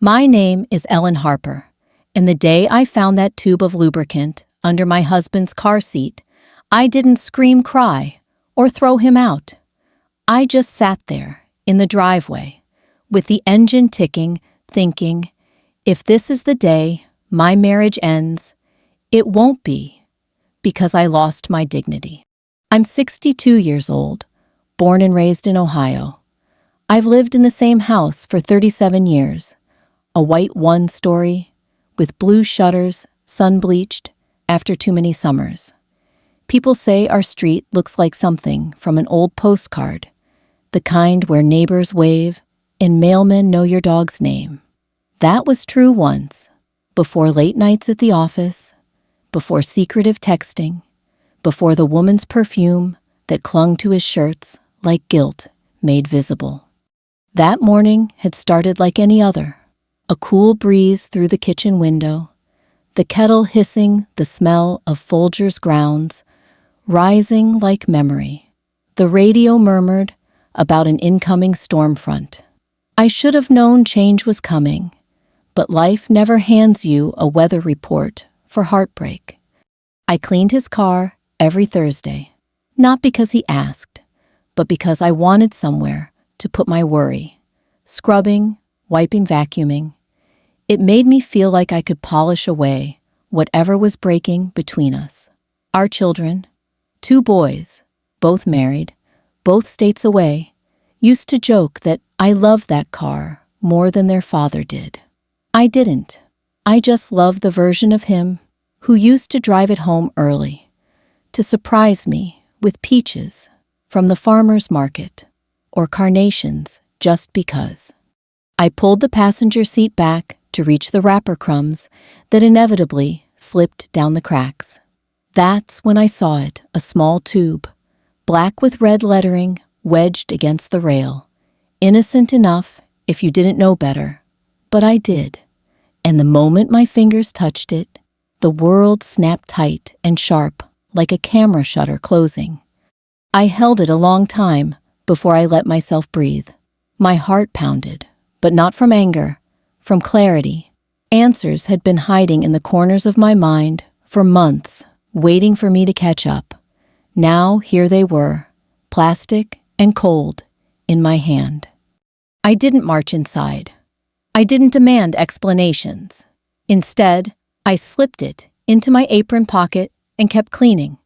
My name is Ellen Harper, and the day I found that tube of lubricant under my husband's car seat, I didn't scream cry or throw him out. I just sat there in the driveway with the engine ticking, thinking, if this is the day my marriage ends, it won't be, because I lost my dignity. I'm 62 years old, born and raised in Ohio. I've lived in the same house for 37 years, a white one-story with blue shutters, sun-bleached after too many summers. People say our street looks like something from an old postcard, the kind where neighbors wave and mailmen know your dog's name. That was true once, before late nights at the office, before secretive texting, before the woman's perfume that clung to his shirts like guilt made visible. That morning had started like any other, a cool breeze through the kitchen window, the kettle hissing the smell of Folger's grounds, rising like memory. The radio murmured about an incoming storm front. I should have known change was coming, but life never hands you a weather report for heartbreak. I cleaned his car every Thursday, not because he asked, but because I wanted somewhere to put my worry. Scrubbing, wiping, vacuuming. It made me feel like I could polish away whatever was breaking between us. Our children, 2 boys, both married, both states away, used to joke that I loved that car more than their father did. I didn't. I just loved the version of him who used to drive it home early, to surprise me with peaches from the farmer's market or carnations just because. I pulled the passenger seat back to reach the wrapper crumbs that inevitably slipped down the cracks. That's when I saw it, a small tube, black with red lettering wedged against the rail. Innocent enough if you didn't know better, but I did. And the moment my fingers touched it, the world snapped tight and sharp like a camera shutter closing. I held it a long time before I let myself breathe. My heart pounded, but not from anger, from clarity. Answers had been hiding in the corners of my mind for months, waiting for me to catch up. Now here they were, plastic and cold, in my hand. I didn't march inside. I didn't demand explanations. Instead, I slipped it into my apron pocket and kept cleaning.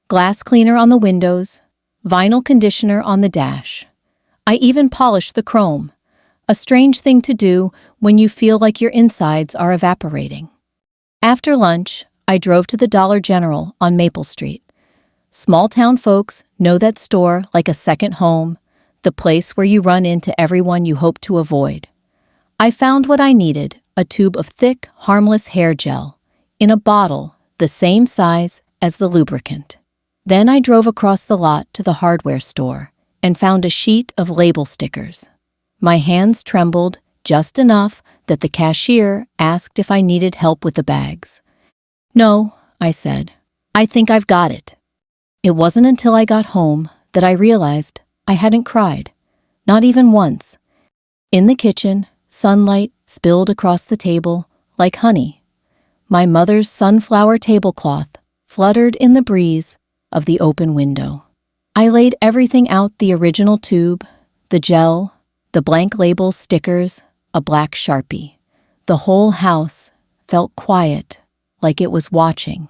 Glass cleaner on the windows, vinyl conditioner on the dash. I even polished the chrome, a strange thing to do when you feel like your insides are evaporating. After lunch, I drove to the Dollar General on Maple Street. Small-town folks know that store like a second home, the place where you run into everyone you hope to avoid. I found what I needed, a tube of thick, harmless hair gel, in a bottle the same size as the lubricant. Then I drove across the lot to the hardware store and found a sheet of label stickers. My hands trembled just enough that the cashier asked if I needed help with the bags. "No," I said. "I think I've got it." It wasn't until I got home that I realized I hadn't cried, not even once. In the kitchen, sunlight spilled across the table like honey. My mother's sunflower tablecloth fluttered in the breeze of the open window. I laid everything out, the original tube, the gel, the blank label stickers, a black Sharpie. The whole house felt quiet, like it was watching.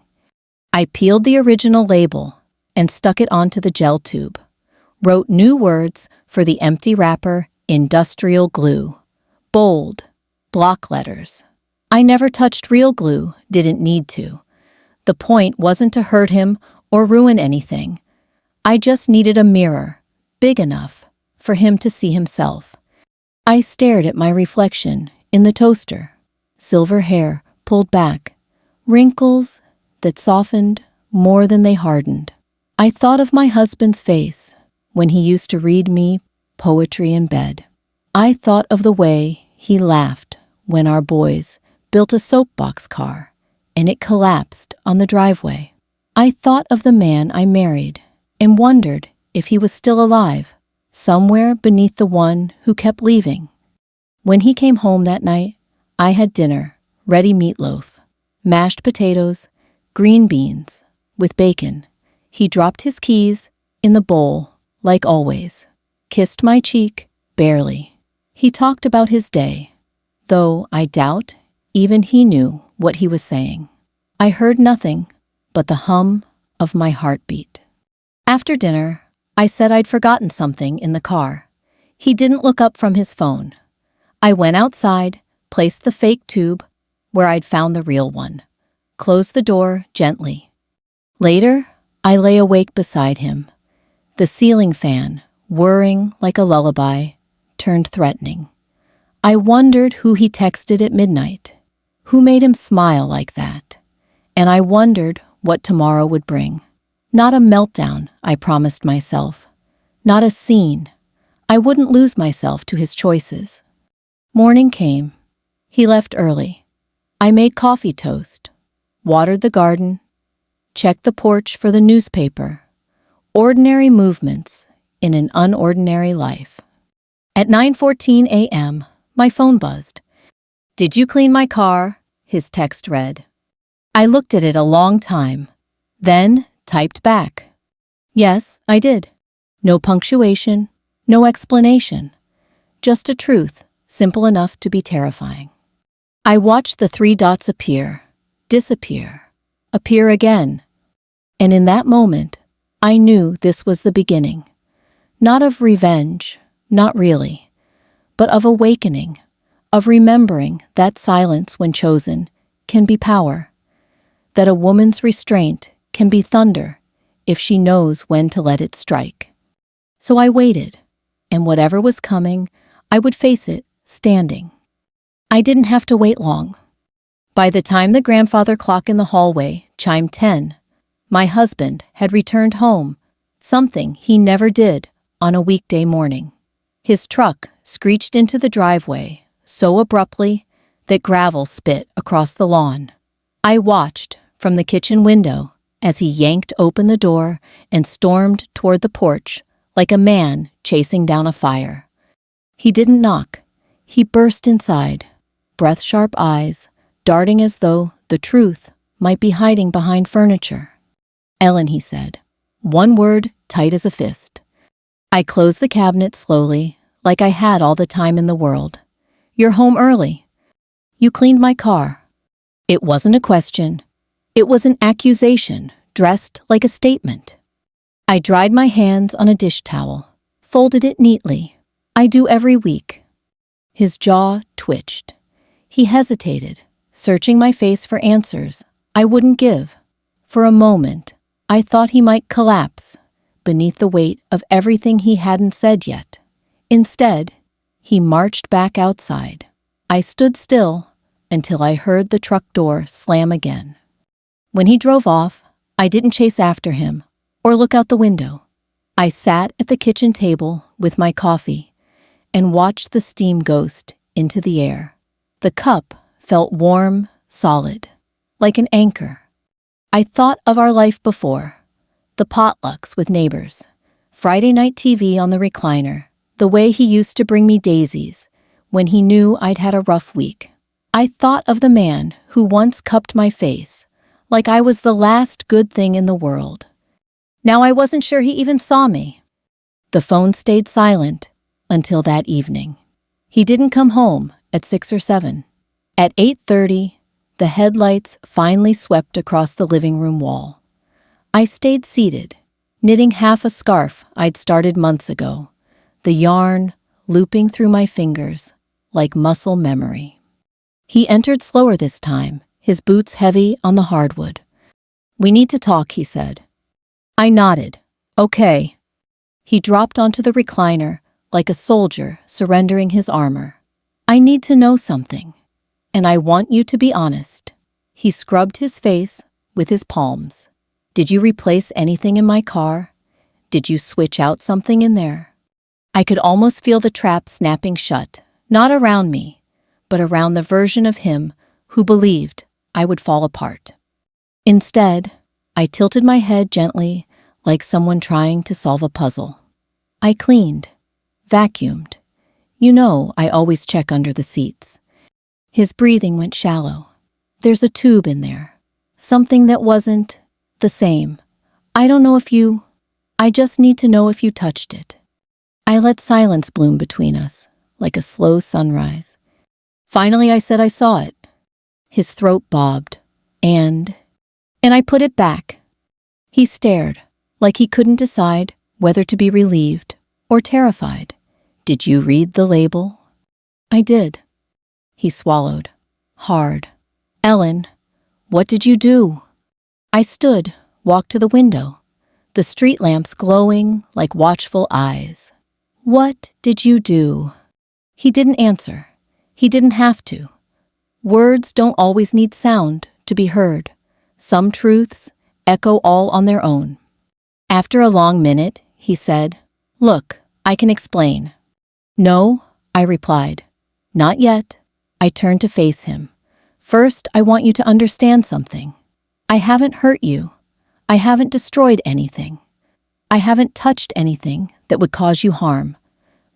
I peeled the original label and stuck it onto the gel tube, wrote new words for the empty wrapper, industrial glue, bold, block letters. I never touched real glue, didn't need to. The point wasn't to hurt him or ruin anything. I just needed a mirror, big enough for him to see himself. I stared at my reflection in the toaster, silver hair pulled back, wrinkles that softened more than they hardened. I thought of my husband's face when he used to read me poetry in bed. I thought of the way he laughed when our boys built a soapbox car and it collapsed on the driveway. I thought of the man I married and wondered if he was still alive, somewhere beneath the one who kept leaving. When he came home that night, I had dinner, ready meatloaf, mashed potatoes, green beans, with bacon. He dropped his keys in the bowl, like always, kissed my cheek, barely. He talked about his day, though I doubt even he knew what he was saying. I heard nothing but the hum of my heartbeat. After dinner, I said I'd forgotten something in the car. He didn't look up from his phone. I went outside, placed the fake tube where I'd found the real one, closed the door gently. Later, I lay awake beside him. The ceiling fan, whirring like a lullaby, turned threatening. I wondered who he texted at midnight, who made him smile like that, and I wondered what tomorrow would bring. Not a meltdown, I promised myself. Not a scene. I wouldn't lose myself to his choices. Morning came. He left early. I made coffee toast, watered the garden, checked the porch for the newspaper. Ordinary movements in an unordinary life. At 9:14 a.m., my phone buzzed. "Did you clean my car?" his text read. I looked at it a long time, then typed back. Yes, I did. No punctuation, no explanation. Just a truth, simple enough to be terrifying. I watched the 3 dots appear, disappear, appear again. And in that moment, I knew this was the beginning. Not of revenge, not really, but of awakening, of remembering that silence, when chosen, can be power, that a woman's restraint can be thunder if she knows when to let it strike. So I waited, and whatever was coming, I would face it standing. I didn't have to wait long. By the time the grandfather clock in the hallway chimed 10, my husband had returned home, something he never did on a weekday morning. His truck screeched into the driveway so abruptly that gravel spit across the lawn. I watched from the kitchen window as he yanked open the door and stormed toward the porch like a man chasing down a fire. He didn't knock. He burst inside, breath-sharp eyes darting as though the truth might be hiding behind furniture. "Ellen," he said, one word tight as a fist. I closed the cabinet slowly, like I had all the time in the world. "You're home early. You cleaned my car." It wasn't a question. It was an accusation, dressed like a statement. I dried my hands on a dish towel, folded it neatly. I do every week. His jaw twitched. He hesitated, searching my face for answers I wouldn't give. For a moment, I thought he might collapse beneath the weight of everything he hadn't said yet. Instead, he marched back outside. I stood still until I heard the truck door slam again. When he drove off, I didn't chase after him or look out the window. I sat at the kitchen table with my coffee and watched the steam ghost into the air. The cup felt warm, solid, like an anchor. I thought of our life before, the potlucks with neighbors, Friday night TV on the recliner, the way he used to bring me daisies when he knew I'd had a rough week. I thought of the man who once cupped my face, like I was the last good thing in the world. Now I wasn't sure he even saw me. The phone stayed silent until that evening. He didn't come home at 6 or 7. At 8:30, the headlights finally swept across the living room wall. I stayed seated, knitting half a scarf I'd started months ago, the yarn looping through my fingers like muscle memory. He entered slower this time, his boots heavy on the hardwood. "We need to talk," he said. I nodded. "Okay." He dropped onto the recliner like a soldier surrendering his armor. "I need to know something, and I want you to be honest." He scrubbed his face with his palms. "Did you replace anything in my car? Did you switch out something in there?" I could almost feel the trap snapping shut, not around me, but around the version of him who believed I would fall apart. Instead, I tilted my head gently, like someone trying to solve a puzzle. I cleaned, vacuumed. You know I always check under the seats. His breathing went shallow. There's a tube in there. Something that wasn't the same. I don't know if you... I just need to know if you touched it. I let silence bloom between us, like a slow sunrise. Finally, I said I saw it. His throat bobbed. And I put it back. He stared, like he couldn't decide whether to be relieved or terrified. Did you read the label? I did. He swallowed. Hard. Ellen, what did you do? I stood, walked to the window, the street lamps glowing like watchful eyes. What did you do? He didn't answer. He didn't have to. Words don't always need sound to be heard. Some truths echo all on their own. After a long minute, he said, Look, I can explain. No, I replied. Not yet. I turned to face him. First, I want you to understand something. I haven't hurt you. I haven't destroyed anything. I haven't touched anything that would cause you harm.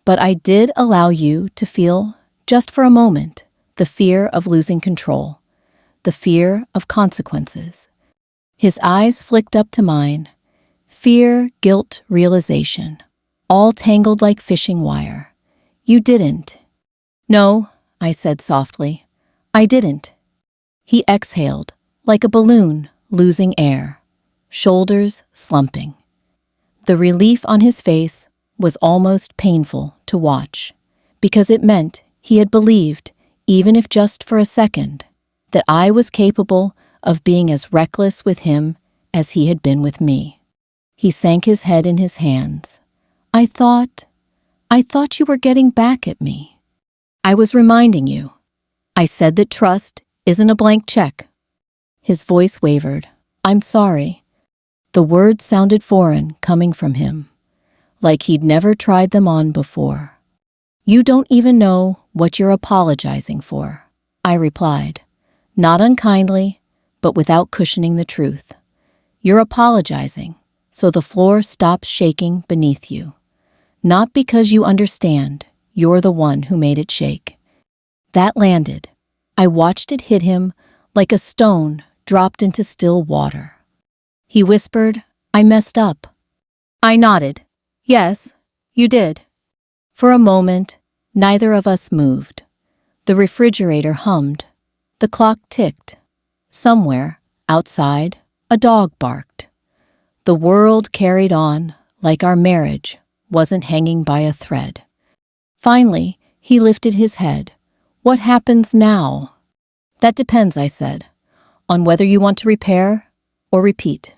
But I did allow you to feel, just for a moment, the fear of losing control, the fear of consequences. His eyes flicked up to mine. Fear, guilt, realization, all tangled like fishing wire. You didn't. No, I said softly. I didn't. He exhaled, like a balloon losing air, shoulders slumping. The relief on his face was almost painful to watch, because it meant he had believed, even if just for a second, that I was capable of being as reckless with him as he had been with me. He sank his head in his hands. I thought you were getting back at me. I was reminding you. I said that trust isn't a blank check. His voice wavered. I'm sorry. The words sounded foreign coming from him, like he'd never tried them on before. You don't even know what you're apologizing for, I replied, not unkindly, but without cushioning the truth. You're apologizing so the floor stops shaking beneath you. Not because you understand you're the one who made it shake. That landed. I watched it hit him like a stone dropped into still water. He whispered, I messed up. I nodded. Yes, you did. For a moment, neither of us moved. The refrigerator hummed. The clock ticked. Somewhere, outside, a dog barked. The world carried on like our marriage wasn't hanging by a thread. Finally, he lifted his head. What happens now? That depends, I said, on whether you want to repair or repeat.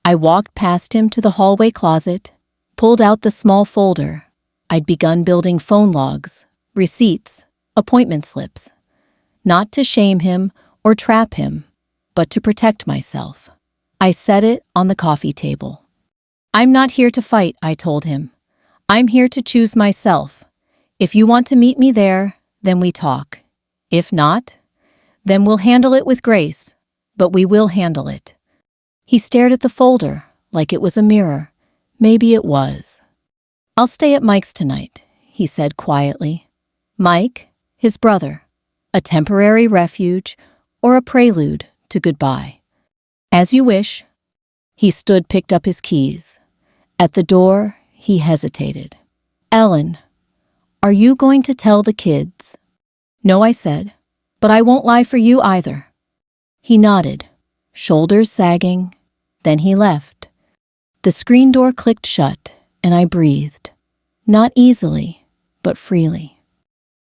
I walked past him to the hallway closet, pulled out the small folder. I'd begun building phone logs, receipts, appointment slips. Not to shame him or trap him, but to protect myself. I set it on the coffee table. I'm not here to fight, I told him. I'm here to choose myself. If you want to meet me there, then we talk. If not, then we'll handle it with grace, but we will handle it. He stared at the folder like it was a mirror. Maybe it was. I'll stay at Mike's tonight, he said quietly. Mike, his brother, a temporary refuge or a prelude to goodbye. As you wish. He stood, picked up his keys. At the door, he hesitated. Ellen, are you going to tell the kids? No, I said, but I won't lie for you either. He nodded, shoulders sagging. Then he left. The screen door clicked shut, and I breathed. Not easily, but freely.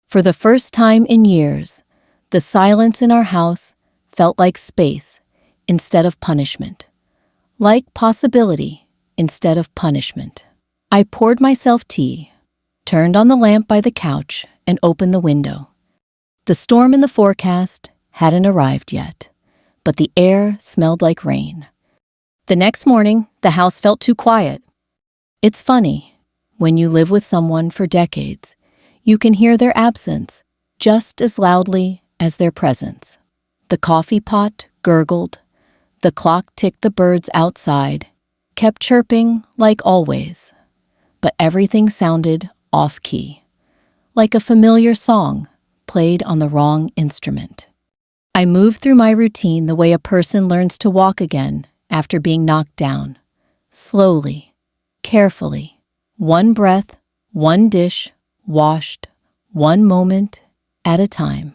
For the first time in years, the silence in our house felt like space instead of punishment. Like possibility instead of punishment. I poured myself tea, turned on the lamp by the couch, and opened the window. The storm in the forecast hadn't arrived yet, but the air smelled like rain. The next morning, the house felt too quiet. It's funny, when you live with someone for decades, you can hear their absence just as loudly as their presence. The coffee pot gurgled, the clock ticked, the birds outside kept chirping like always, but everything sounded off-key, like a familiar song played on the wrong instrument. I moved through my routine the way a person learns to walk again after being knocked down. Slowly, carefully, one breath, one dish, washed, one moment at a time.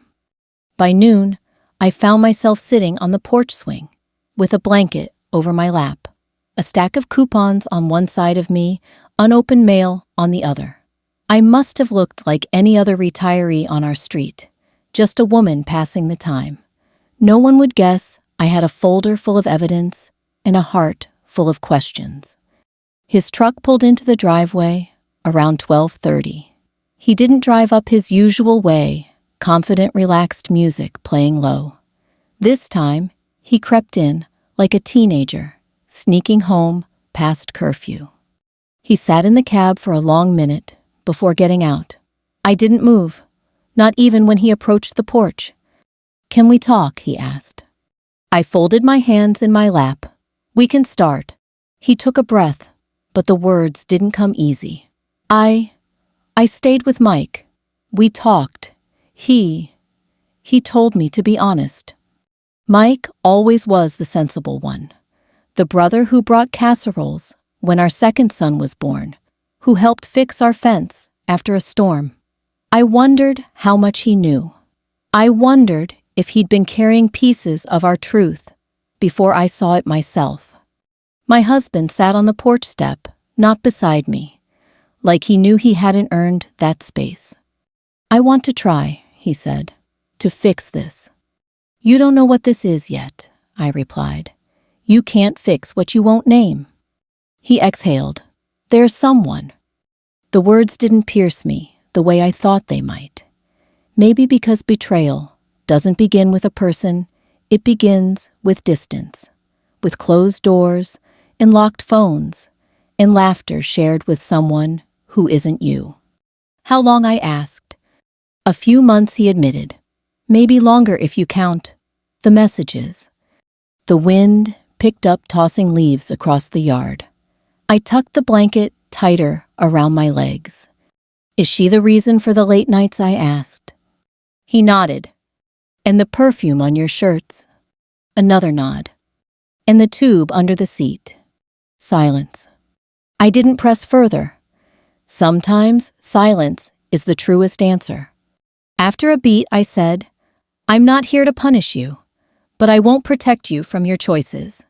By noon, I found myself sitting on the porch swing, with a blanket over my lap, a stack of coupons on one side of me, unopened mail on the other. I must have looked like any other retiree on our street, just a woman passing the time. No one would guess I had a folder full of evidence and a heart full of questions. His truck pulled into the driveway around 12:30. He didn't drive up his usual way, confident, relaxed music playing low. This time, he crept in like a teenager, sneaking home past curfew. He sat in the cab for a long minute before getting out. I didn't move, not even when he approached the porch. "Can we talk?" he asked. I folded my hands in my lap. "We can start." He took a breath, but the words didn't come easy. I stayed with Mike. We talked. He told me to be honest. Mike always was the sensible one. The brother who brought casseroles when our second son was born, who helped fix our fence after a storm. I wondered how much he knew. I wondered if he'd been carrying pieces of our truth before I saw it myself. My husband sat on the porch step, not beside me, like he knew he hadn't earned that space. "I want to try," he said, "to fix this." "You don't know what this is yet," I replied. "You can't fix what you won't name." He exhaled. "There's someone." The words didn't pierce me the way I thought they might. Maybe because betrayal doesn't begin with a person, it begins with distance, with closed doors and locked phones, and laughter shared with someone who isn't you. "How long?" I asked. "A few months," he admitted. "Maybe longer if you count the messages." The wind picked up tossing leaves across the yard. I tucked the blanket tighter around my legs. "Is she the reason for the late nights?" I asked. He nodded. "And the perfume on your shirts?" Another nod. "And the tube under the seat?" Silence. I didn't press further. Sometimes silence is the truest answer. After a beat, I said, "I'm not here to punish you, but I won't protect you from your choices."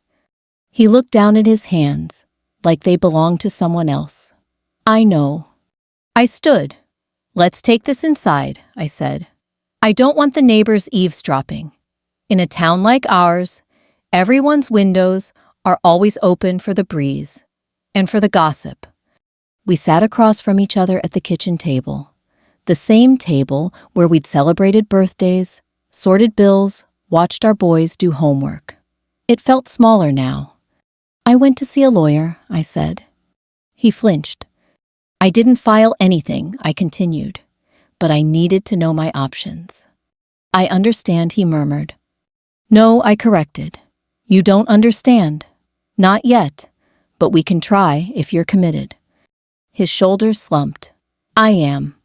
He looked down at his hands, like they belonged to someone else. "I know." I stood. "Let's take this inside," I said. "I don't want the neighbors eavesdropping. In a town like ours, everyone's windows are always open for the breeze and for the gossip." We sat across from each other at the kitchen table, the same table where we'd celebrated birthdays, sorted bills, watched our boys do homework. It felt smaller now. "I went to see a lawyer," I said. He flinched. "I didn't file anything," I continued, "but I needed to know my options." "I understand," he murmured. "No," I corrected. "You don't understand. Not yet, but we can try if you're committed." His shoulders slumped. "I am."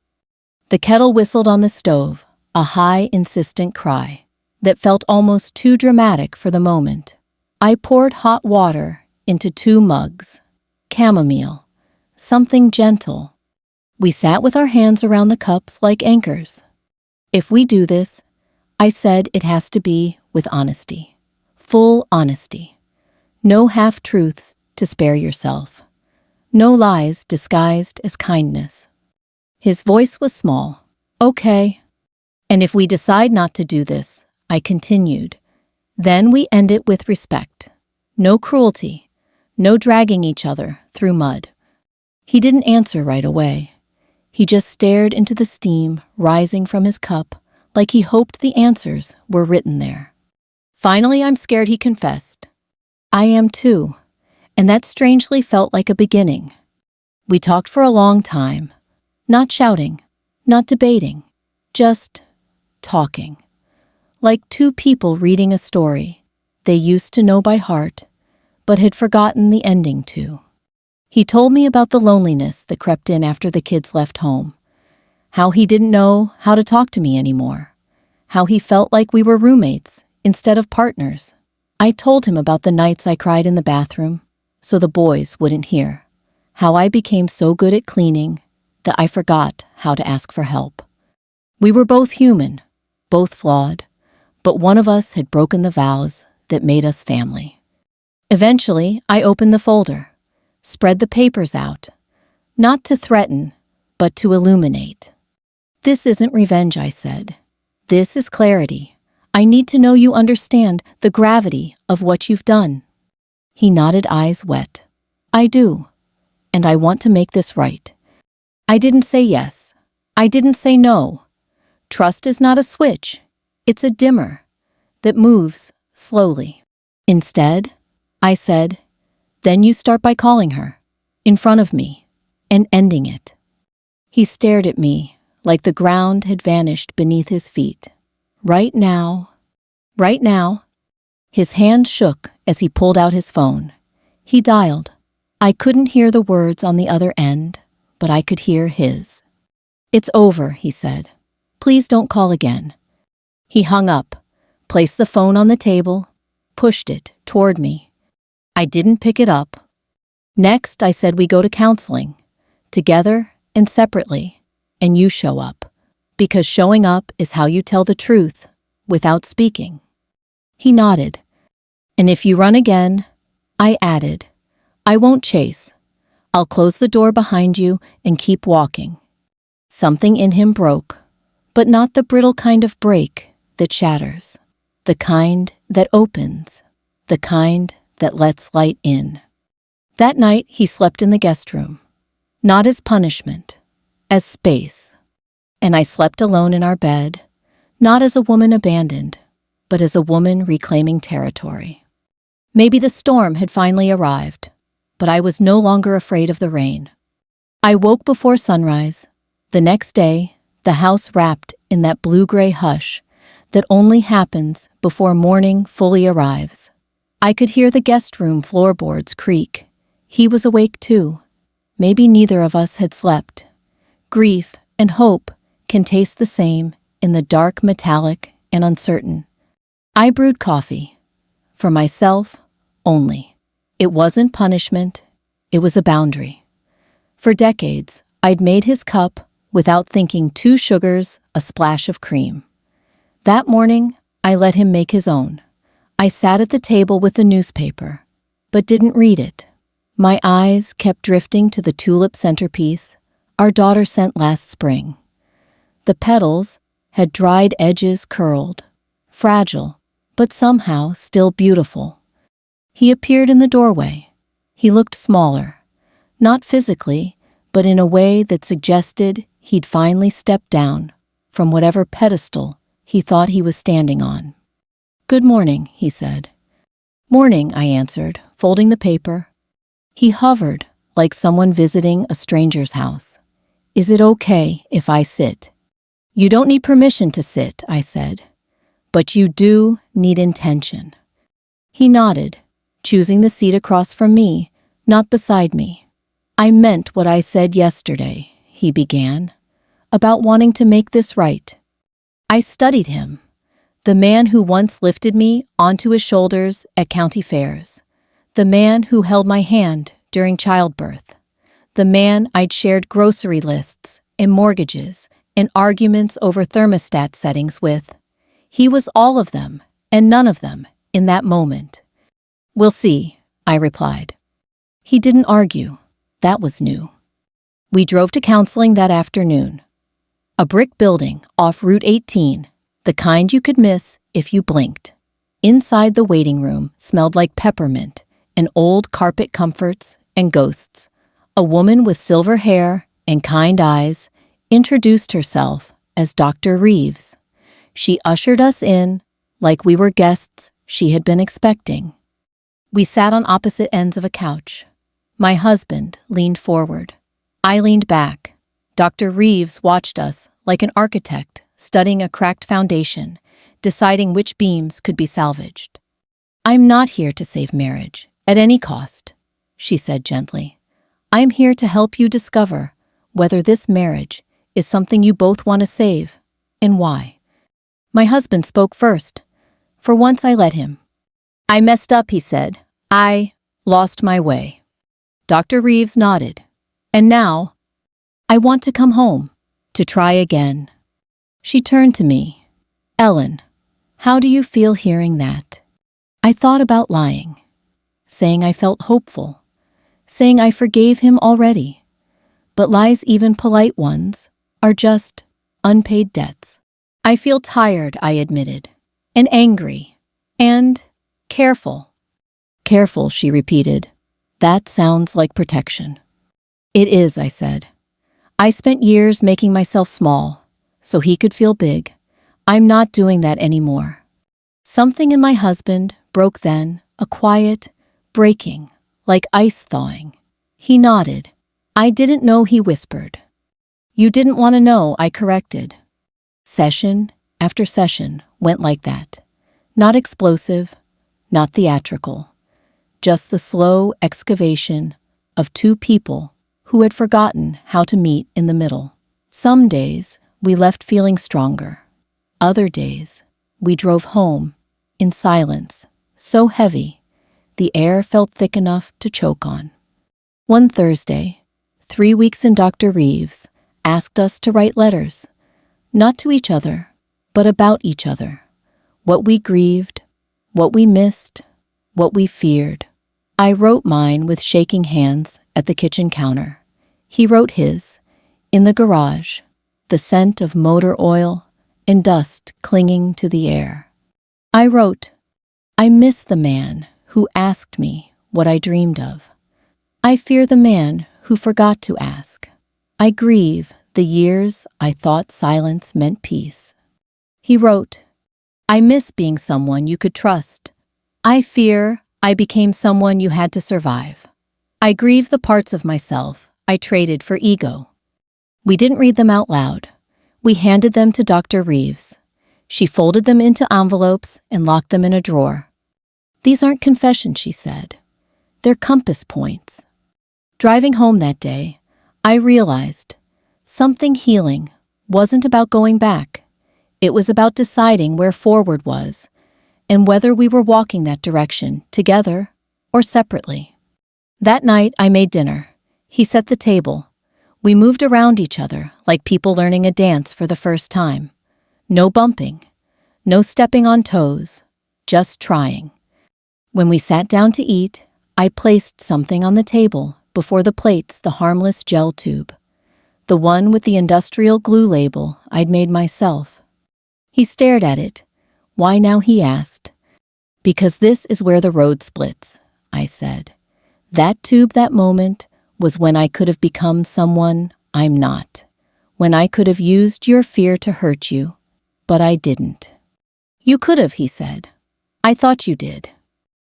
The kettle whistled on the stove, a high, insistent cry that felt almost too dramatic for the moment. I poured hot water into 2 mugs. Chamomile. Something gentle. We sat with our hands around the cups like anchors. "If we do this," I said, "it has to be with honesty. Full honesty. No half-truths to spare yourself. No lies disguised as kindness." His voice was small. "Okay. And if we decide not to do this," I continued, "then we end it with respect. No cruelty. No dragging each other through mud." He didn't answer right away. He just stared into the steam rising from his cup like he hoped the answers were written there. Finally, "I'm scared," he confessed. "I am too," and that strangely felt like a beginning. We talked for a long time, not shouting, not debating, just talking. Like 2 people reading a story they used to know by heart, but had forgotten the ending to. He told me about the loneliness that crept in after the kids left home, how he didn't know how to talk to me anymore, how he felt like we were roommates instead of partners. I told him about the nights I cried in the bathroom so the boys wouldn't hear, how I became so good at cleaning that I forgot how to ask for help. We were both human, both flawed, but one of us had broken the vows that made us family. Eventually, I opened the folder, spread the papers out, not to threaten, but to illuminate. "This isn't revenge," I said. "This is clarity. I need to know you understand the gravity of what you've done." He nodded, eyes wet. "I do, and I want to make this right." I didn't say yes. I didn't say no. Trust is not a switch. It's a dimmer that moves slowly. Instead, I said, "Then you start by calling her, in front of me, and ending it." He stared at me like the ground had vanished beneath his feet. Right now. His hand shook as he pulled out his phone. He dialed. I couldn't hear the words on the other end, but I could hear his. "It's over," he said. "Please don't call again." He hung up, placed the phone on the table, pushed it toward me. I didn't pick it up. Next, I said we go to counseling, together and separately, and you show up, because showing up is how you tell the truth without speaking. He nodded. "And if you run again," I added, "I won't chase. I'll close the door behind you and keep walking." Something in him broke, but not the brittle kind of break that shatters, the kind that opens, the kind that lets light in. That night, he slept in the guest room, not as punishment, as space. And I slept alone in our bed, not as a woman abandoned, but as a woman reclaiming territory. Maybe the storm had finally arrived, but I was no longer afraid of the rain. I woke before sunrise. The next day, the house wrapped in that blue-gray hush that only happens before morning fully arrives. I could hear the guest room floorboards creak. He was awake too. Maybe neither of us had slept. Grief and hope can taste the same in the dark, metallic, and uncertain. I brewed coffee. For myself only. It wasn't punishment. It was a boundary. For decades, I'd made his cup without thinking 2 sugars, a splash of cream. That morning, I let him make his own. I sat at the table with the newspaper, but didn't read it. My eyes kept drifting to the tulip centerpiece our daughter sent last spring. The petals had dried edges curled, fragile, but somehow still beautiful. He appeared in the doorway. He looked smaller, not physically, but in a way that suggested he'd finally stepped down from whatever pedestal he thought he was standing on. "Good morning," he said. "Morning," I answered, folding the paper. He hovered like someone visiting a stranger's house. "Is it okay if I sit?" "You don't need permission to sit," I said. "But you do need intention." He nodded, choosing the seat across from me, not beside me. "I meant what I said yesterday," he began, "about wanting to make this right." I studied him, the man who once lifted me onto his shoulders at county fairs, the man who held my hand during childbirth, the man I'd shared grocery lists and mortgages and arguments over thermostat settings with. He was all of them and none of them in that moment. "We'll see," I replied. He didn't argue. That was new. We drove to counseling that afternoon. A brick building off Route 18, the kind you could miss if you blinked. Inside, the waiting room smelled like peppermint and old carpet comforts and ghosts. A woman with silver hair and kind eyes introduced herself as Dr. Reeves. She ushered us in like we were guests she had been expecting. We sat on opposite ends of a couch. My husband leaned forward. I leaned back. Dr. Reeves watched us like an architect studying a cracked foundation, deciding which beams could be salvaged. "I'm not here to save marriage, at any cost," she said gently. "I'm here to help you discover whether this marriage is something you both want to save, and why? My husband spoke first. For once I let him. I messed up, he said. I lost my way. Dr. Reeves nodded. And now, I want to come home, to try again. She turned to me. Ellen, how do you feel hearing that? I thought about lying, saying I felt hopeful, saying I forgave him already. But lies, even polite ones, are just unpaid debts. I feel tired, I admitted, and angry, and careful. Careful, she repeated. That sounds like protection. It is, I said. I spent years making myself small, so he could feel big. I'm not doing that anymore. Something in my husband broke then, a quiet breaking, like ice thawing. He nodded. I didn't know, he whispered. You didn't want to know, I corrected. Session after session went like that. Not explosive, not theatrical. Just the slow excavation of two people who had forgotten how to meet in the middle. Some days we left feeling stronger. Other days we drove home in silence, so heavy the air felt thick enough to choke on. One Thursday, 3 weeks in, Dr. Reeves asked us to write letters, not to each other, but about each other. What we grieved, what we missed, what we feared. I wrote mine with shaking hands at the kitchen counter. He wrote his, in the garage, the scent of motor oil and dust clinging to the air. I wrote, I miss the man who asked me what I dreamed of. I fear the man who forgot to ask. I grieve the years I thought silence meant peace. He wrote, I miss being someone you could trust. I fear I became someone you had to survive. I grieve the parts of myself I traded for ego. We didn't read them out loud. We handed them to Dr. Reeves. She folded them into envelopes and locked them in a drawer. These aren't confessions, she said. They're compass points. Driving home that day, I realized something healing wasn't about going back. It was about deciding where forward was and whether we were walking that direction together or separately. That night, I made dinner. He set the table. We moved around each other like people learning a dance for the first time. No bumping, no stepping on toes, just trying. When we sat down to eat, I placed something on the table before the plates, the harmless gel tube, the one with the industrial glue label I'd made myself. He stared at it. Why now, he asked. Because this is where the road splits, I said. That tube, that moment, was when I could have become someone I'm not. When I could have used your fear to hurt you, but I didn't. You could have, he said. I thought you did.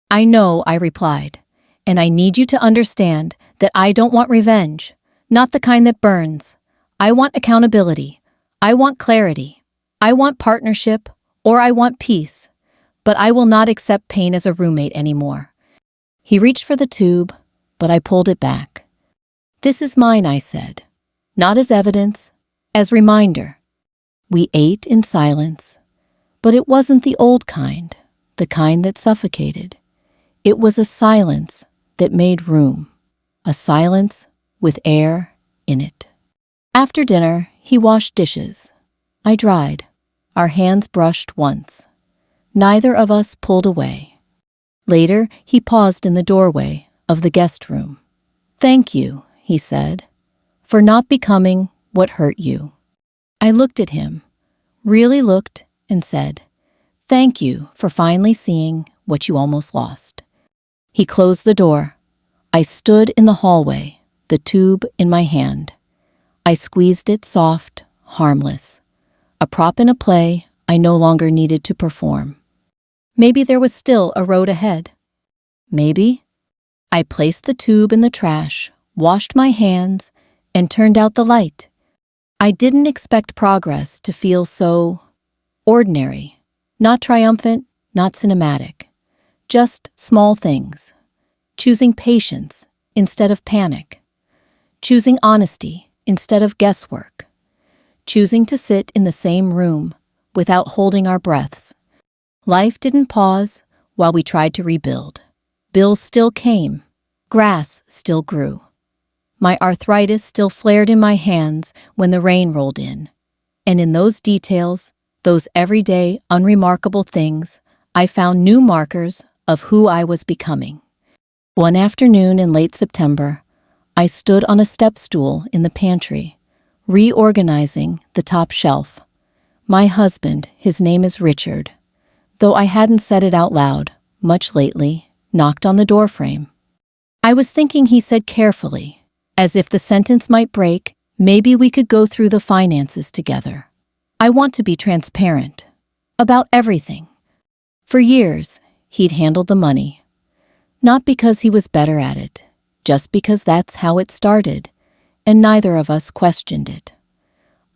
I know, I replied, and I need you to understand that I don't want revenge, not the kind that burns. I want accountability. I want clarity. I want partnership, or I want peace, but I will not accept pain as a roommate anymore. He reached for the tube, but I pulled it back. This is mine, I said, not as evidence, as reminder. We ate in silence, but it wasn't the old kind, the kind that suffocated. It was a silence that made room, a silence with air in it. After dinner, he washed dishes. I dried. Our hands brushed once. Neither of us pulled away. Later, he paused in the doorway of the guest room. Thank you, he said, for not becoming what hurt you. I looked at him, really looked, and said, thank you for finally seeing what you almost lost. He closed the door. I stood in the hallway, the tube in my hand. I squeezed it soft, harmless. A prop in a play I no longer needed to perform. Maybe there was still a road ahead. Maybe. I placed the tube in the trash, washed my hands, and turned out the light. I didn't expect progress to feel so ordinary, not triumphant, not cinematic. Just small things. Choosing patience instead of panic. Choosing honesty instead of guesswork. choosing to sit in the same room without holding our breaths. Life didn't pause while we tried to rebuild. Bills still came. Grass still grew. My arthritis still flared in my hands when the rain rolled in. And in those details, those everyday, unremarkable things, I found new markers of who I was becoming. One afternoon in late September, I stood on a step stool in the pantry, reorganizing the top shelf. My husband, his name is Richard, though I hadn't said it out loud much lately, knocked on the doorframe. I was thinking he said carefully, as if the sentence might break, maybe we could go through the finances together. I want to be transparent. About everything. For years, he'd handled the money. Not because he was better at it, just because that's how it started, and neither of us questioned it.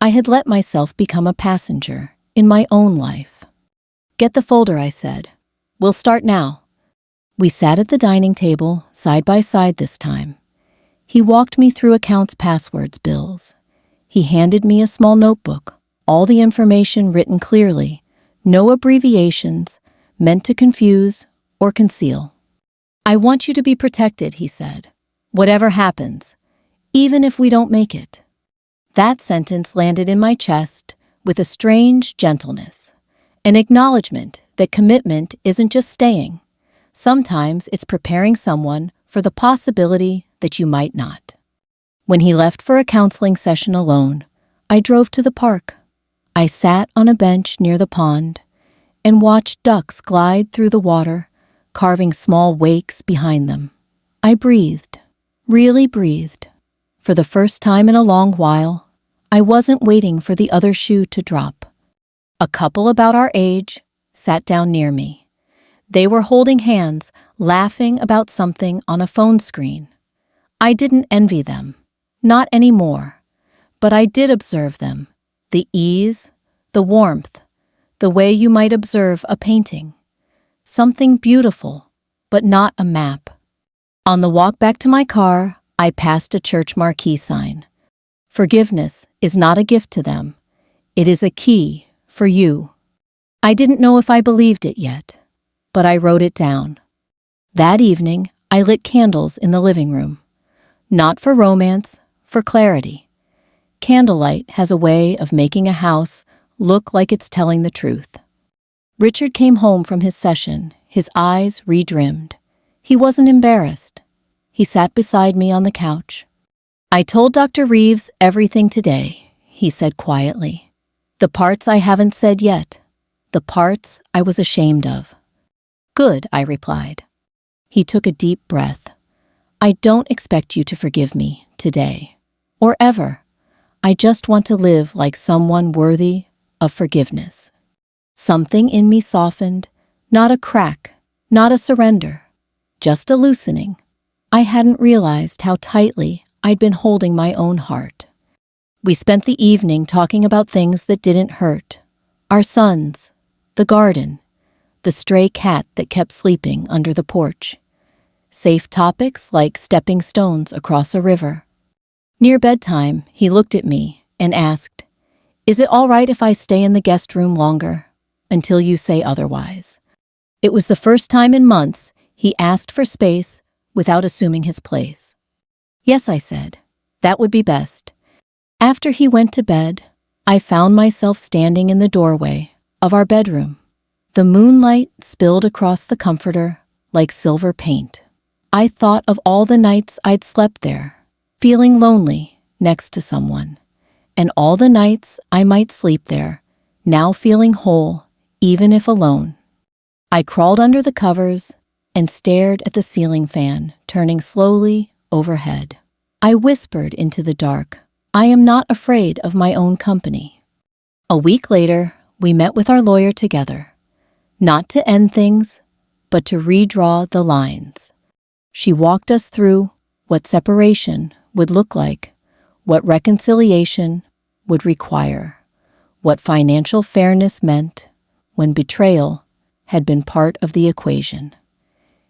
I had let myself become a passenger in my own life. Get the folder, I said. We'll start now. We sat at the dining table, side by side this time. He walked me through accounts, passwords, bills. He handed me a small notebook, all the information written clearly, no abbreviations, meant to confuse or conceal. I want you to be protected, he said. Whatever happens, even if we don't make it. That sentence landed in my chest with a strange gentleness, an acknowledgement that commitment isn't just staying. Sometimes it's preparing someone for the possibility that you might not. When he left for a counseling session alone, I drove to the park. I sat on a bench near the pond and watched ducks glide through the water, carving small wakes behind them. I breathed, really breathed. For the first time in a long while, I wasn't waiting for the other shoe to drop. A couple about our age sat down near me. They were holding hands, laughing about something on a phone screen. I didn't envy them, not anymore, but I did observe them, the ease, the warmth, the way you might observe a painting. Something beautiful, but not a map. On the walk back to my car, I passed a church marquee sign. Forgiveness is not a gift to them. It is a key for you. I didn't know if I believed it yet, but I wrote it down. That evening, I lit candles in the living room. Not for romance, for clarity. Candlelight has a way of making a house look like it's telling the truth. Richard came home from his session, his eyes redrimmed. He wasn't embarrassed. He sat beside me on the couch. I told Dr. Reeves everything today, he said quietly. The parts I haven't said yet. The parts I was ashamed of. Good, I replied. He took a deep breath. I don't expect you to forgive me today, or ever. I just want to live like someone worthy of forgiveness. Something in me softened, not a crack, not a surrender, just a loosening. I hadn't realized how tightly I'd been holding my own heart. We spent the evening talking about things that didn't hurt. Our sons, the garden, the stray cat that kept sleeping under the porch. Safe topics like stepping stones across a river. Near bedtime, he looked at me and asked, "Is it all right if I stay in the guest room longer, until you say otherwise?" It was the first time in months he asked for space without assuming his place. Yes, I said, that would be best. After he went to bed, I found myself standing in the doorway of our bedroom. The moonlight spilled across the comforter like silver paint. I thought of all the nights I'd slept there, feeling lonely next to someone, and all the nights I might sleep there, now feeling whole, even if alone. I crawled under the covers and stared at the ceiling fan turning slowly overhead. I whispered into the dark, I am not afraid of my own company. A week later, we met with our lawyer together, not to end things, but to redraw the lines. She walked us through what separation would look like, what reconciliation would require, what financial fairness meant when betrayal had been part of the equation.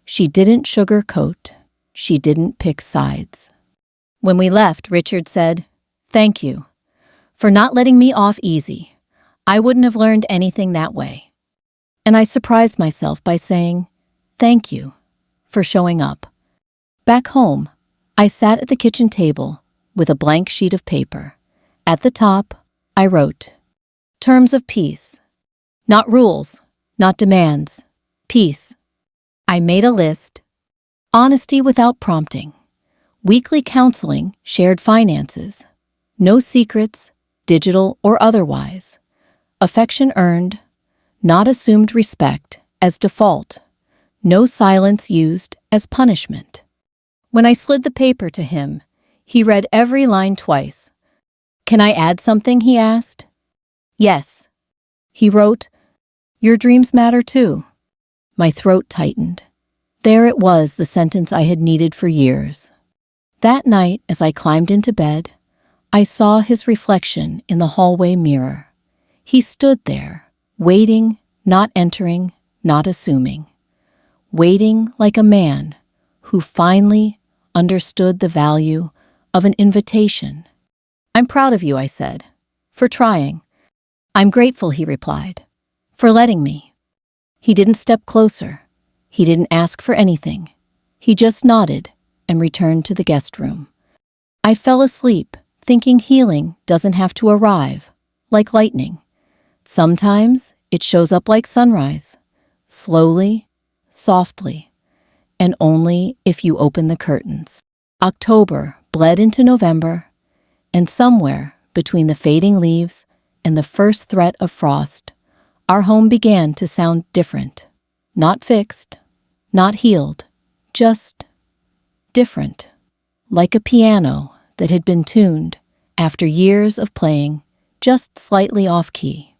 She didn't sugarcoat, she didn't pick sides. When we left, Richard said, "Thank you for not letting me off easy. I wouldn't have learned anything that way. And I surprised myself by saying, "Thank you for showing up." Back home, I sat at the kitchen table with a blank sheet of paper. At the top, I wrote, "Terms of peace. Not rules, not demands. Peace." I made a list. Honesty without prompting. Weekly counseling, shared finances. No secrets, digital or otherwise. Affection earned, not assumed respect as default. No silence used as punishment. When I slid the paper to him, he read every line twice. "Can I add something?" he asked. "Yes." He wrote, "Your dreams matter too." My throat tightened. There it was, the sentence I had needed for years. That night, as I climbed into bed, I saw his reflection in the hallway mirror. He stood there, waiting, not entering, not assuming. Waiting like a man who finally understood the value of an invitation. "I'm proud of you," I said, "for trying." "I'm grateful," he replied, "for letting me." He didn't step closer. He didn't ask for anything. He just nodded and returned to the guest room. I fell asleep, thinking healing doesn't have to arrive, like lightning. Sometimes it shows up like sunrise, slowly, softly, and only if you open the curtains. October bled into November, and somewhere between the fading leaves and the first threat of frost, our home began to sound different. Not fixed, not healed, just different. Like a piano that had been tuned after years of playing just slightly off-key.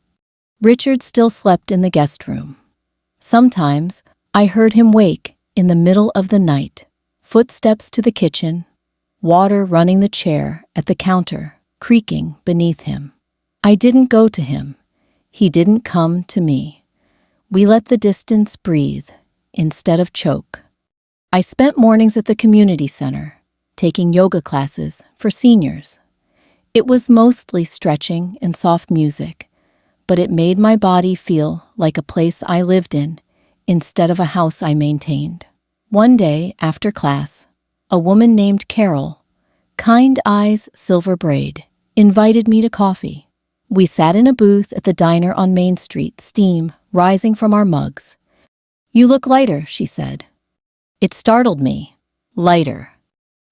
Richard still slept in the guest room. Sometimes I heard him wake in the middle of the night, footsteps to the kitchen, water running the chair at the counter, creaking beneath him. I didn't go to him. He didn't come to me. We let the distance breathe instead of choke. I spent mornings at the community center, taking yoga classes for seniors. It was mostly stretching and soft music, but it made my body feel like a place I lived in instead of a house I maintained. One day after class, a woman named Carol, kind eyes, silver braid, invited me to coffee. We sat in a booth at the diner on Main Street, steam rising from our mugs. "You look lighter," she said. It startled me. Lighter.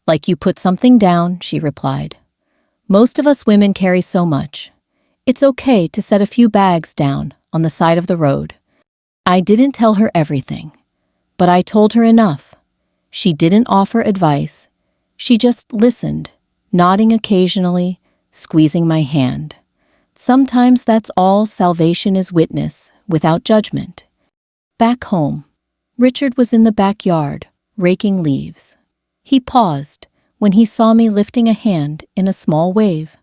"Like you put something down," she replied. "Most of us women carry so much. It's okay to set a few bags down on the side of the road." I didn't tell her everything, but I told her enough. She didn't offer advice. She just listened, nodding occasionally, squeezing my hand. Sometimes that's all salvation is, witness, without judgment. Back home, Richard was in the backyard, raking leaves. He paused when he saw me lifting a hand in a small wave.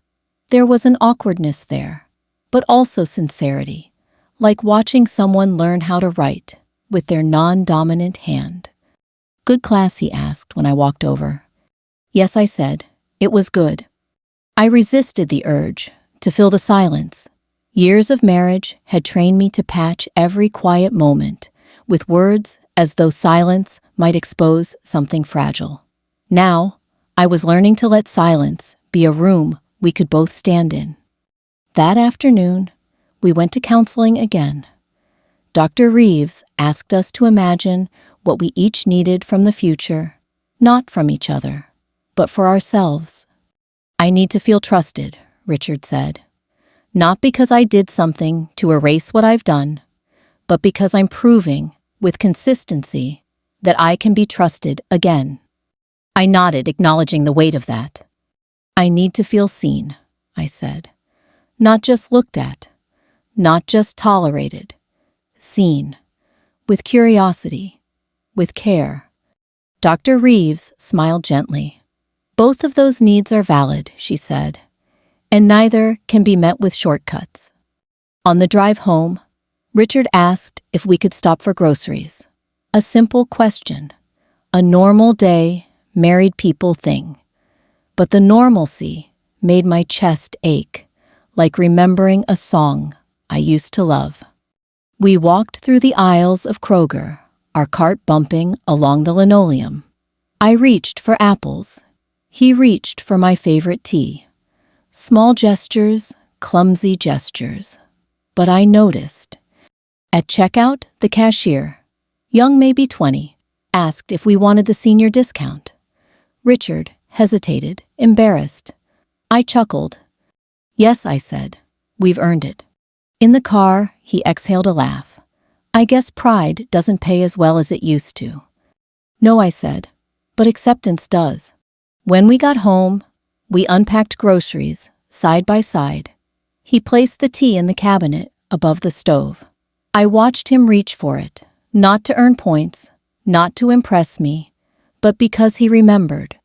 There was an awkwardness there, but also sincerity, like watching someone learn how to write with their non-dominant hand. "Good class?" he asked when I walked over. "Yes," I said. "It was good." I resisted the urge to fill the silence. Years of marriage had trained me to patch every quiet moment with words as though silence might expose something fragile. Now, I was learning to let silence be a room we could both stand in. That afternoon, we went to counseling again. Dr. Reeves asked us to imagine what we each needed from the future, not from each other, but for ourselves. "I need to feel trusted," Richard said. "Not because I did something to erase what I've done, but because I'm proving, with consistency, that I can be trusted again." I nodded, acknowledging the weight of that. "I need to feel seen," I said. "Not just looked at, not just tolerated. Seen. With curiosity. With care." Dr. Reeves smiled gently. "Both of those needs are valid," she said, "and neither can be met with shortcuts." On the drive home, Richard asked if we could stop for groceries. A simple question. A normal day, married people thing. But the normalcy made my chest ache, like remembering a song I used to love. We walked through the aisles of Kroger, our cart bumping along the linoleum. I reached for apples. He reached for my favorite tea. Small gestures, clumsy gestures. But I noticed. At checkout, the cashier, young maybe 20, asked if we wanted the senior discount. Richard hesitated, embarrassed. I chuckled. Yes, I said. We've earned it. In the car, he exhaled a laugh. I guess pride doesn't pay as well as it used to. No, I said, but acceptance does. When we got home, we unpacked groceries, side by side. He placed the tea in the cabinet above the stove. I watched him reach for it, not to earn points, not to impress me, but because he remembered.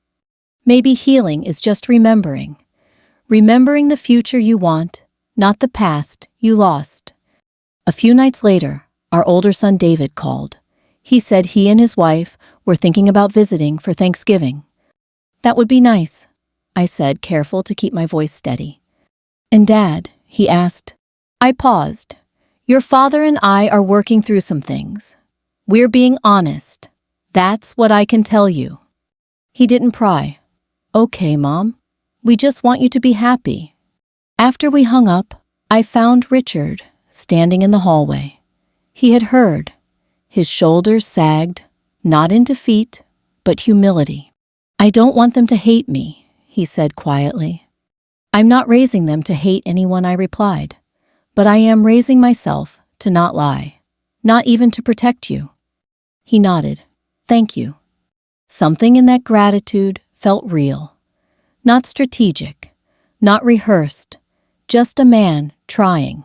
Maybe healing is just remembering. Remembering the future you want, not the past you lost. A few nights later, our older son David called. He said he and his wife were thinking about visiting for Thanksgiving. That would be nice, I said, careful to keep my voice steady. And Dad, he asked. I paused. Your father and I are working through some things. We're being honest. That's what I can tell you. He didn't pry. Okay, Mom. We just want you to be happy. After we hung up, I found Richard standing in the hallway. He had heard. His shoulders sagged, not in defeat, but humility. I don't want them to hate me, he said quietly. I'm not raising them to hate anyone, I replied. But I am raising myself to not lie, not even to protect you. He nodded. Thank you. Something in that gratitude felt real. Not strategic, not rehearsed, just a man trying.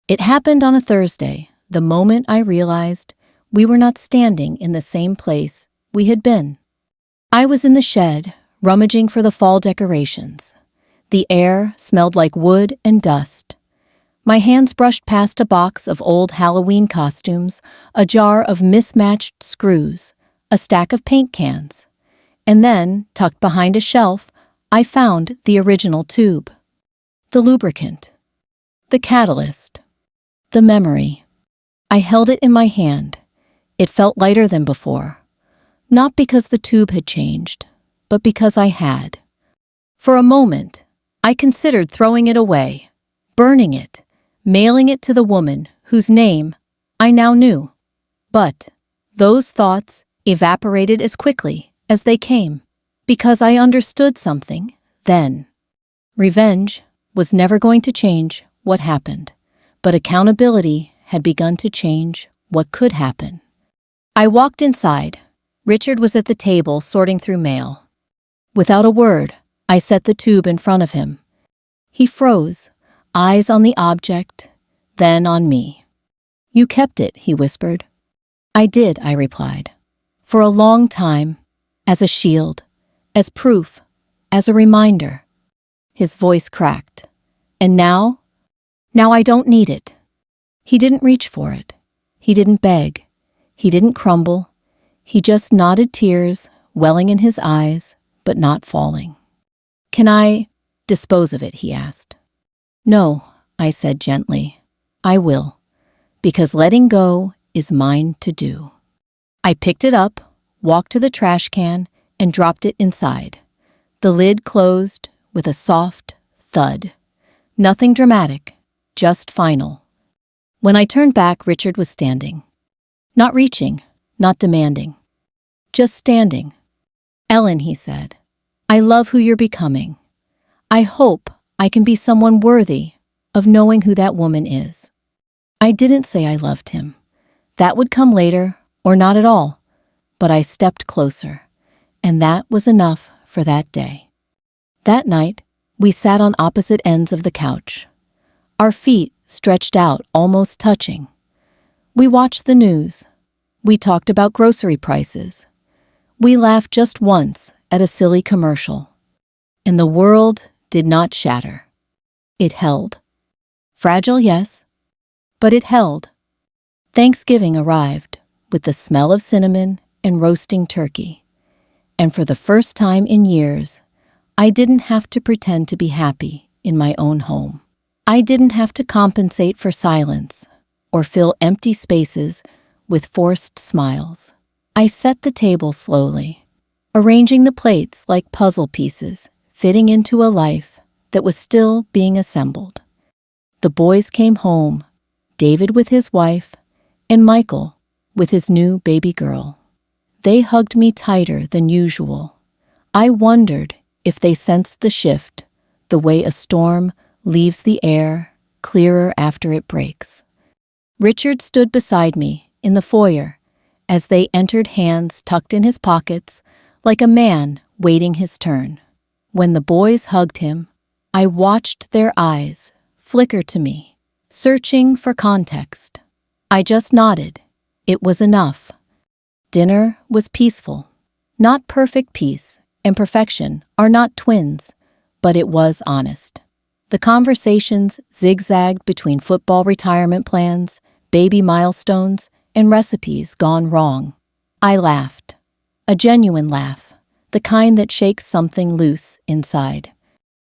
It happened on a Thursday, the moment I realized we were not standing in the same place we had been. I was in the shed, rummaging for the fall decorations. The air smelled like wood and dust. My hands brushed past a box of old Halloween costumes, a jar of mismatched screws, a stack of paint cans. And then, tucked behind a shelf, I found the original tube. The lubricant. The catalyst. The memory. I held it in my hand. It felt lighter than before. Not because the tube had changed, but because I had. For a moment, I considered throwing it away, burning it, mailing it to the woman whose name I now knew. But those thoughts evaporated as quickly as they came, because I understood something then. Revenge was never going to change what happened, but accountability had begun to change what could happen. I walked inside. Richard was at the table sorting through mail. Without a word, I set the tube in front of him. He froze, eyes on the object, then on me. You kept it, he whispered. I did, I replied. For a long time, as a shield, as proof, as a reminder. His voice cracked. And now? Now I don't need it. He didn't reach for it. He didn't beg. He didn't crumble. He just nodded, tears welling in his eyes, but not falling. Can I dispose of it, he asked. No, I said gently. I will, because letting go is mine to do. I picked it up, walked to the trash can, and dropped it inside. The lid closed with a soft thud. Nothing dramatic, just final. When I turned back, Richard was standing. Not reaching, not demanding. Just standing. Ellen, he said, I love who you're becoming. I hope I can be someone worthy of knowing who that woman is. I didn't say I loved him. That would come later, or not at all. But I stepped closer, and that was enough for that day. That night, we sat on opposite ends of the couch. Our feet stretched out, almost touching. We watched the news. We talked about grocery prices. We laughed just once at a silly commercial. And the world did not shatter. It held. Fragile, yes, but it held. Thanksgiving arrived with the smell of cinnamon and roasting turkey. And for the first time in years, I didn't have to pretend to be happy in my own home. I didn't have to compensate for silence or fill empty spaces with forced smiles. I set the table slowly, arranging the plates like puzzle pieces, fitting into a life that was still being assembled. The boys came home, David with his wife, and Michael with his new baby girl. They hugged me tighter than usual. I wondered if they sensed the shift, the way a storm leaves the air clearer after it breaks. Richard stood beside me in the foyer as they entered, hands tucked in his pockets, like a man waiting his turn. When the boys hugged him, I watched their eyes flicker to me, searching for context. I just nodded. It was enough. Dinner was peaceful. Not perfect peace and perfection are not twins, but it was honest. The conversations zigzagged between football retirement plans, baby milestones, and recipes gone wrong. I laughed. A genuine laugh, the kind that shakes something loose inside.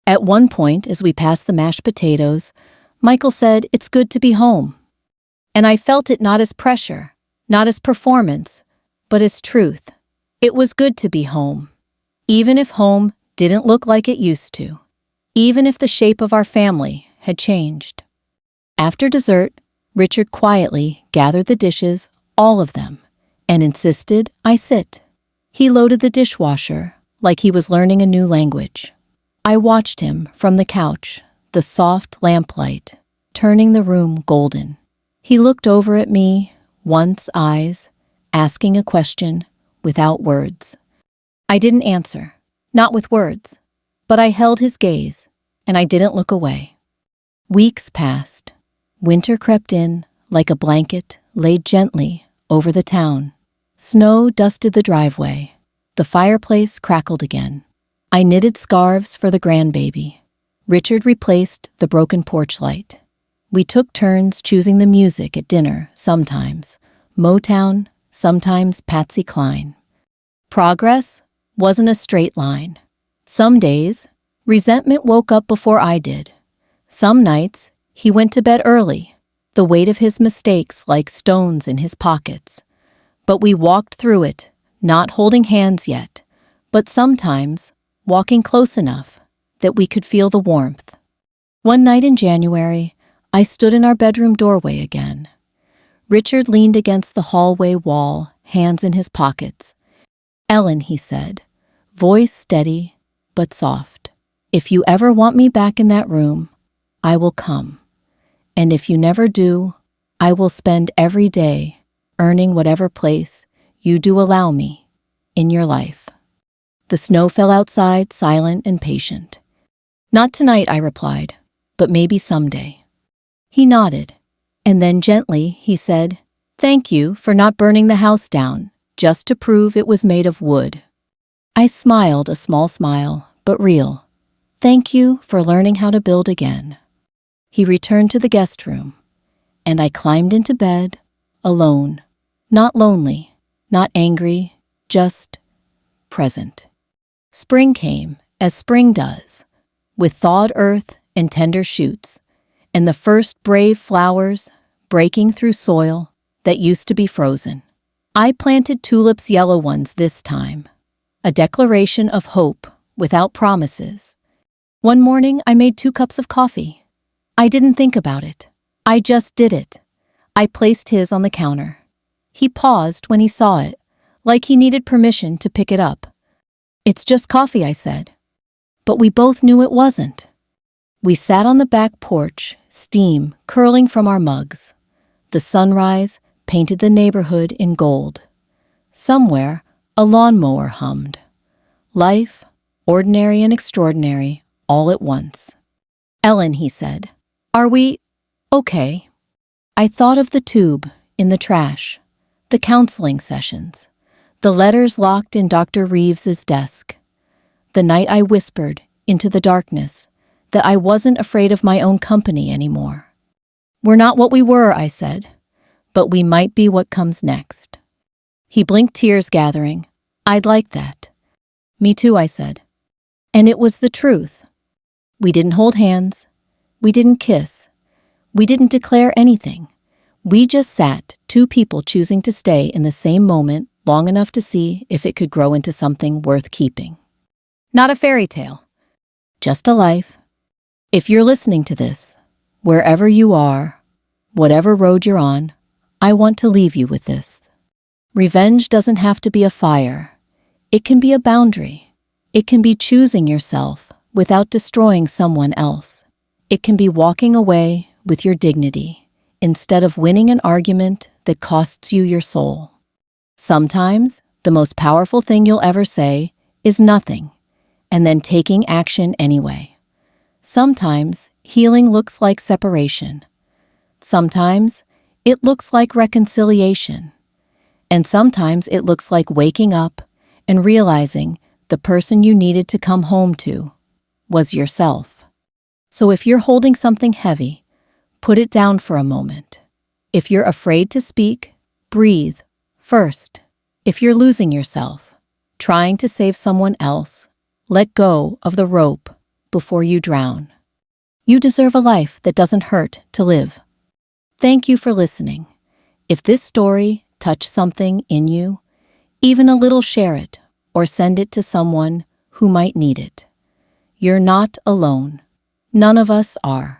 At one point, as we passed the mashed potatoes, Michael said, "It's good to be home." And I felt it not as pressure, not as performance, but as truth. It was good to be home, even if home didn't look like it used to, even if the shape of our family had changed. After dessert, Richard quietly gathered the dishes, all of them, and insisted I sit. He loaded the dishwasher like he was learning a new language. I watched him from the couch, the soft lamplight, turning the room golden. He looked over at me, once eyes, asking a question without words. I didn't answer, not with words, but I held his gaze, and I didn't look away. Weeks passed. Winter crept in like a blanket laid gently over the town. Snow dusted the driveway. The fireplace crackled again. I knitted scarves for the grandbaby. Richard replaced the broken porch light. We took turns choosing the music at dinner, sometimes Motown, sometimes Patsy Cline. Progress wasn't a straight line. Some days, resentment woke up before I did. Some nights, he went to bed early, the weight of his mistakes like stones in his pockets. But we walked through it, not holding hands yet, but sometimes walking close enough that we could feel the warmth. One night in January, I stood in our bedroom doorway again. Richard leaned against the hallway wall, hands in his pockets. "Ellen," he said, voice steady but soft, "if you ever want me back in that room, I will come. And if you never do, I will spend every day earning whatever place you do allow me in your life." The snow fell outside, silent and patient. "Not tonight," I replied, "but maybe someday." He nodded, and then gently he said, "Thank you for not burning the house down, just to prove it was made of wood." I smiled a small smile, but real. "Thank you for learning how to build again." He returned to the guest room, and I climbed into bed, alone, not lonely, not angry, just present. Spring came, as spring does, with thawed earth and tender shoots, and the first brave flowers breaking through soil that used to be frozen. I planted tulips, yellow ones this time, a declaration of hope without promises. One morning I made 2 cups of coffee. I didn't think about it. I just did it. I placed his on the counter. He paused when he saw it, like he needed permission to pick it up. "It's just coffee," I said. But we both knew it wasn't. We sat on the back porch, steam curling from our mugs. The sunrise painted the neighborhood in gold. Somewhere, a lawnmower hummed. Life, ordinary and extraordinary, all at once. "Ellen," he said, "are we okay?" I thought of the tube in the trash, the counseling sessions, the letters locked in Dr. Reeves's desk. The night I whispered into the darkness that I wasn't afraid of my own company anymore. "We're not what we were," I said, "but we might be what comes next." He blinked, tears gathering. "I'd like that." "Me too," I said. And it was the truth. We didn't hold hands, We didn't kiss. We didn't declare anything. We just sat, two people choosing to stay in the same moment long enough to see if it could grow into something worth keeping. Not a fairy tale, just a life. If you're listening to this, wherever you are, whatever road you're on, I want to leave you with this. Revenge doesn't have to be a fire. It can be a boundary. It can be choosing yourself without destroying someone else. It can be walking away with your dignity instead of winning an argument that costs you your soul. Sometimes, the most powerful thing you'll ever say is nothing, and then taking action anyway. Sometimes, healing looks like separation. Sometimes, it looks like reconciliation. And sometimes it looks like waking up and realizing the person you needed to come home to was yourself. So if you're holding something heavy, put it down for a moment. If you're afraid to speak, breathe first. If you're losing yourself, trying to save someone else, let go of the rope before you drown. You deserve a life that doesn't hurt to live. Thank you for listening. If this story touched something in you, even a little, share it or send it to someone who might need it. You're not alone. None of us are.